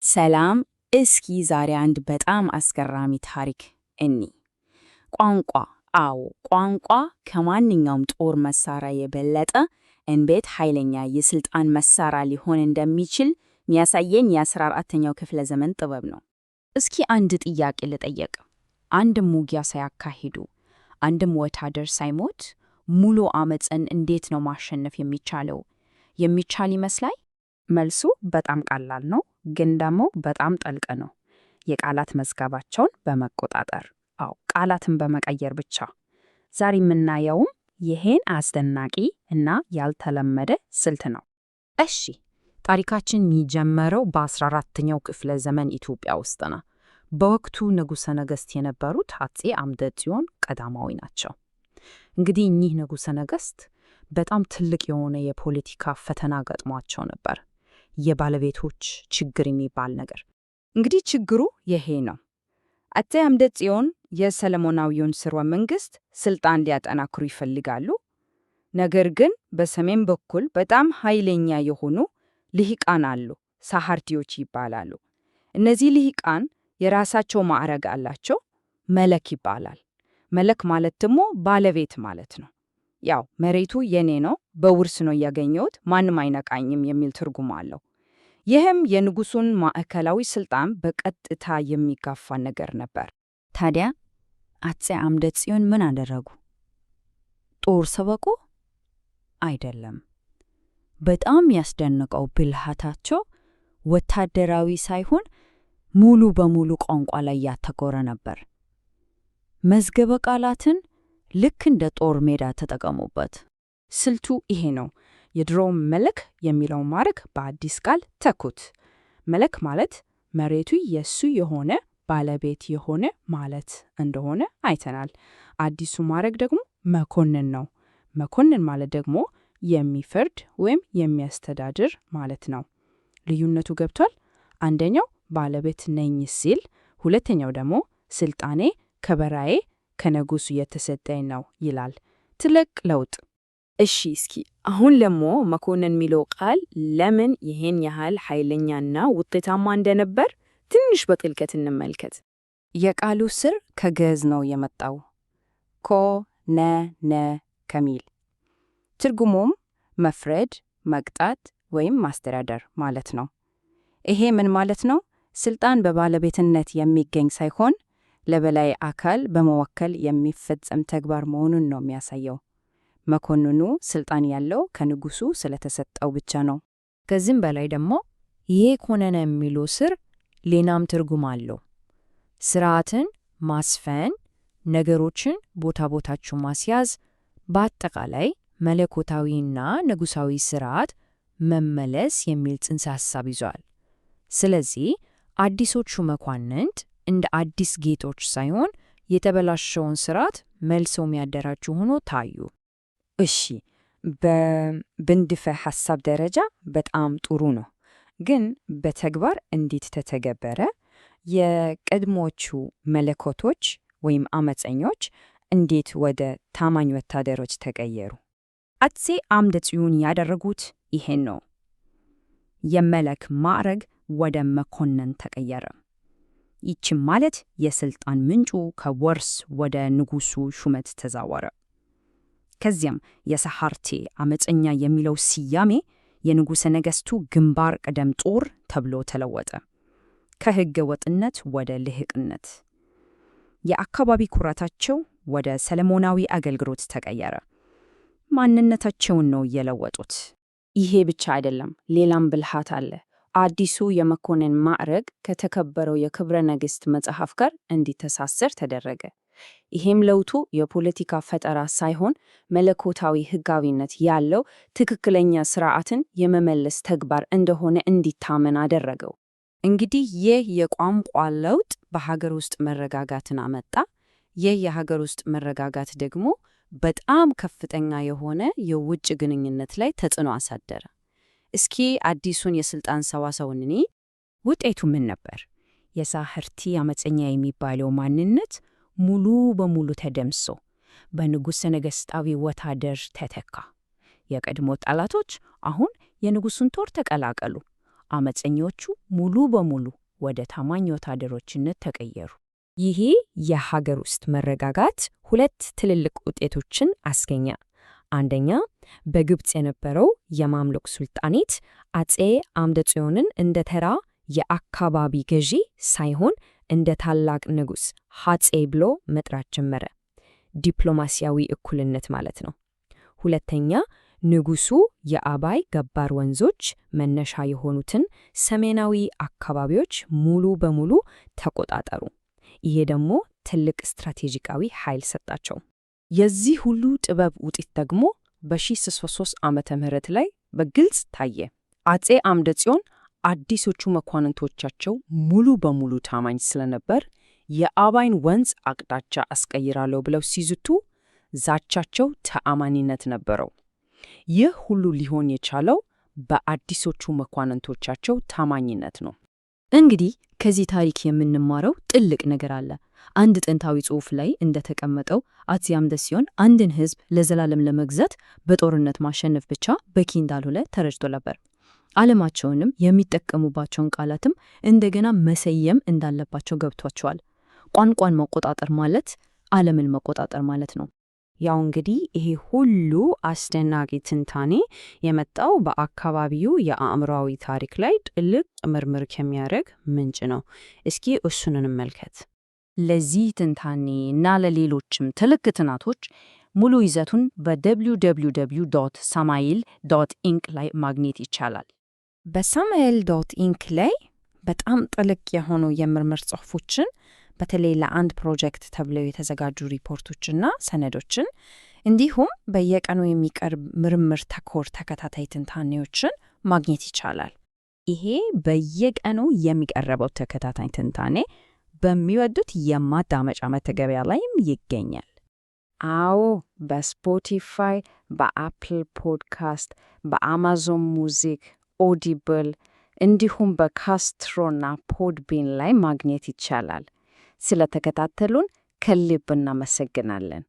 ሰላም፣ እስኪ ዛሬ አንድ በጣም አስገራሚ ታሪክ እኒ ቋንቋ። አዎ ቋንቋ ከማንኛውም ጦር መሳሪያ የበለጠ እንዴት ኃይለኛ የስልጣን መሳሪያ ሊሆን እንደሚችል የሚያሳየን የ14ኛው ክፍለ ዘመን ጥበብ ነው። እስኪ አንድ ጥያቄ ልጠየቅ። አንድም ውጊያ ሳያካሂዱ አንድም ወታደር ሳይሞት ሙሉ አመፅን እንዴት ነው ማሸነፍ የሚቻለው? የሚቻል ይመስላል? መልሱ በጣም ቀላል ነው፣ ግን ደግሞ በጣም ጥልቅ ነው። የቃላት መዝገባቸውን በመቆጣጠር ቃላትን በመቀየር ብቻ። ዛሬ የምናየውም ይሄን አስደናቂ እና ያልተለመደ ስልት ነው። እሺ፣ ታሪካችን የሚጀመረው በ14ኛው ክፍለ ዘመን ኢትዮጵያ ውስጥ ነው። በወቅቱ ንጉሠ ነገሥት የነበሩት አፄ አምደ ጽዮን ቀዳማዊ ናቸው። እንግዲህ እኚህ ንጉሠ ነገሥት በጣም ትልቅ የሆነ የፖለቲካ ፈተና ገጥሟቸው ነበር። የባለቤቶች ችግር የሚባል ነገር። እንግዲህ ችግሩ ይሄ ነው። አፄ አምደ ጽዮን የሰለሞናዊውን ሥርወ መንግሥት ሥልጣን ሊያጠናክሩ ይፈልጋሉ። ነገር ግን በሰሜን በኩል በጣም ኃይለኛ የሆኑ ልሂቃን አሉ፣ ሳሃርቲዎች ይባላሉ። እነዚህ ልሂቃን የራሳቸው ማዕረግ አላቸው። መለክ ይባላል። መለክ ማለት ደግሞ ባለቤት ማለት ነው። ያው መሬቱ የኔ ነው፣ በውርስ ነው ያገኘሁት፣ ማንም አይነቃኝም የሚል ትርጉም አለው። ይህም የንጉሡን ማዕከላዊ ሥልጣን በቀጥታ የሚጋፋ ነገር ነበር። ታዲያ አፄ አምደ ጽዮን ምን አደረጉ? ጦር ሰበቁ? አይደለም። በጣም ያስደነቀው ብልሃታቸው ወታደራዊ ሳይሆን ሙሉ በሙሉ ቋንቋ ላይ ያተኮረ ነበር። መዝገበ ቃላትን ልክ እንደ ጦር ሜዳ ተጠቀሙበት። ስልቱ ይሄ ነው። የድሮ መለክ የሚለው ማዕረግ በአዲስ ቃል ተኩት። መለክ ማለት መሬቱ የሱ የሆነ ባለቤት የሆነ ማለት እንደሆነ አይተናል። አዲሱ ማዕረግ ደግሞ መኮንን ነው። መኮንን ማለት ደግሞ የሚፈርድ ወይም የሚያስተዳድር ማለት ነው። ልዩነቱ ገብቷል? አንደኛው ባለቤት ነኝ ሲል፣ ሁለተኛው ደግሞ ስልጣኔ ከበራዬ ከንጉሡ የተሰጠኝ ነው ይላል። ትልቅ ለውጥ። እሺ፣ እስኪ አሁን ደግሞ መኮንን የሚለው ቃል ለምን ይሄን ያህል ኃይለኛና ውጤታማ እንደነበር ትንሽ በጥልቀት እንመልከት። የቃሉ ስር ከግዕዝ ነው የመጣው፣ ኮ-ነ-ነ ከሚል ትርጉሙም መፍረድ፣ መቅጣት ወይም ማስተዳደር ማለት ነው። ይሄ ምን ማለት ነው? ስልጣን በባለቤትነት የሚገኝ ሳይሆን ለበላይ አካል በመወከል የሚፈጸም ተግባር መሆኑን ነው የሚያሳየው። መኮንኑ ስልጣን ያለው ከንጉሡ ስለተሰጠው ብቻ ነው። ከዚህም በላይ ደግሞ ይሄ ኮነነ የሚለው ስር ሌላም ትርጉም አለው። ስርዓትን ማስፈን፣ ነገሮችን ቦታ ቦታቸው ማስያዝ፣ በአጠቃላይ መለኮታዊና ንጉሣዊ ስርዓት መመለስ የሚል ጽንሰ ሐሳብ ይዟል። ስለዚህ አዲሶቹ መኳንንት እንደ አዲስ ጌቶች ሳይሆን የተበላሸውን ስርዓት መልሰው የሚያደራጁ ሆኖ ታዩ። እሺ፣ በንድፈ ሐሳብ ደረጃ በጣም ጥሩ ነው፣ ግን በተግባር እንዴት ተተገበረ? የቀድሞቹ መለኮቶች ወይም አመፀኞች እንዴት ወደ ታማኝ ወታደሮች ተቀየሩ? አፄ አምደ ጽዮን ያደረጉት ይሄን ነው። የመለክ ማዕረግ ወደ መኮንን ተቀየረ። ይህችም ማለት የስልጣን ምንጩ ከወርስ ወደ ንጉሡ ሹመት ተዛወረ። ከዚያም የሳሃርቴ አመፀኛ የሚለው ስያሜ የንጉሠ ነገሥቱ ግንባር ቀደም ጦር ተብሎ ተለወጠ። ከሕገ ወጥነት ወደ ልህቅነት፣ የአካባቢ ኩራታቸው ወደ ሰለሞናዊ አገልግሎት ተቀየረ። ማንነታቸውን ነው የለወጡት። ይሄ ብቻ አይደለም፣ ሌላም ብልሃት አለ። አዲሱ የመኮንን ማዕረግ ከተከበረው የክብረ ነገሥት መጽሐፍ ጋር እንዲተሳሰር ተደረገ። ይሄም ለውጡ የፖለቲካ ፈጠራ ሳይሆን መለኮታዊ ሕጋዊነት ያለው ትክክለኛ ስርዓትን የመመለስ ተግባር እንደሆነ እንዲታመን አደረገው። እንግዲህ ይህ የቋንቋ ለውጥ በሀገር ውስጥ መረጋጋትን አመጣ። ይህ የሀገር ውስጥ መረጋጋት ደግሞ በጣም ከፍተኛ የሆነ የውጭ ግንኙነት ላይ ተጽዕኖ አሳደረ። እስኪ አዲሱን የስልጣን ሰዋሰውን እንይ። ውጤቱ ምን ነበር? የሳህርቲ አመፀኛ የሚባለው ማንነት ሙሉ በሙሉ ተደምሶ በንጉሠ ነገሥታዊ ወታደር ተተካ። የቀድሞ ጠላቶች አሁን የንጉሡን ጦር ተቀላቀሉ። አመፀኞቹ ሙሉ በሙሉ ወደ ታማኝ ወታደሮችነት ተቀየሩ። ይሄ የሀገር ውስጥ መረጋጋት ሁለት ትልልቅ ውጤቶችን አስገኘ። አንደኛ፣ በግብፅ የነበረው የማምሉክ ሱልጣኔት አፄ አምደ ጽዮንን እንደ ተራ የአካባቢ ገዢ ሳይሆን እንደ ታላቅ ንጉሥ አፄ ብሎ መጥራት ጀመረ። ዲፕሎማሲያዊ እኩልነት ማለት ነው። ሁለተኛ፣ ንጉሡ የአባይ ገባር ወንዞች መነሻ የሆኑትን ሰሜናዊ አካባቢዎች ሙሉ በሙሉ ተቆጣጠሩ። ይሄ ደግሞ ትልቅ ስትራቴጂካዊ ኃይል ሰጣቸው። የዚህ ሁሉ ጥበብ ውጤት ደግሞ በ1603 ዓመተ ምህረት ላይ በግልጽ ታየ። አፄ አምደ ጽዮን አዲሶቹ መኳንንቶቻቸው ሙሉ በሙሉ ታማኝ ስለነበር የአባይን ወንዝ አቅጣጫ አስቀይራለሁ ብለው ሲዝቱ ዛቻቸው ተአማኒነት ነበረው። ይህ ሁሉ ሊሆን የቻለው በአዲሶቹ መኳንንቶቻቸው ታማኝነት ነው። እንግዲህ ከዚህ ታሪክ የምንማረው ጥልቅ ነገር አለ። አንድ ጥንታዊ ጽሑፍ ላይ እንደተቀመጠው አፄ አምደ ጽዮን አንድን ሕዝብ ለዘላለም ለመግዛት በጦርነት ማሸነፍ ብቻ በቂ እንዳልሆነ ተረድቶ ነበር። ዓለማቸውንም የሚጠቀሙባቸውን ቃላትም እንደገና መሰየም እንዳለባቸው ገብቷቸዋል። ቋንቋን መቆጣጠር ማለት ዓለምን መቆጣጠር ማለት ነው። ያው እንግዲህ ይሄ ሁሉ አስደናቂ ትንታኔ የመጣው በአካባቢው የአእምሮአዊ ታሪክ ላይ ጥልቅ ምርምር ከሚያደርግ ምንጭ ነው። እስኪ እሱን እንመልከት። ለዚህ ትንታኔ እና ለሌሎችም ጥልቅ ጥናቶች ሙሉ ይዘቱን በwww.samail.inc ላይ ማግኘት ይቻላል። በsamail.inc ላይ በጣም ጥልቅ የሆኑ የምርምር ጽሑፎችን በተለይ ለአንድ ፕሮጀክት ተብለው የተዘጋጁ ሪፖርቶችና ሰነዶችን እንዲሁም በየቀኑ የሚቀርብ ምርምር ተኮር ተከታታይ ትንታኔዎችን ማግኘት ይቻላል። ይሄ በየቀኑ የሚቀርበው ተከታታይ ትንታኔ በሚወዱት የማዳመጫ መተግበሪያ ላይም ይገኛል። አዎ፣ በስፖቲፋይ፣ በአፕል ፖድካስት፣ በአማዞን ሙዚክ፣ ኦዲብል እንዲሁም በካስትሮና ፖድቢን ላይ ማግኘት ይቻላል። ስለተከታተሉን ከልብ እናመሰግናለን።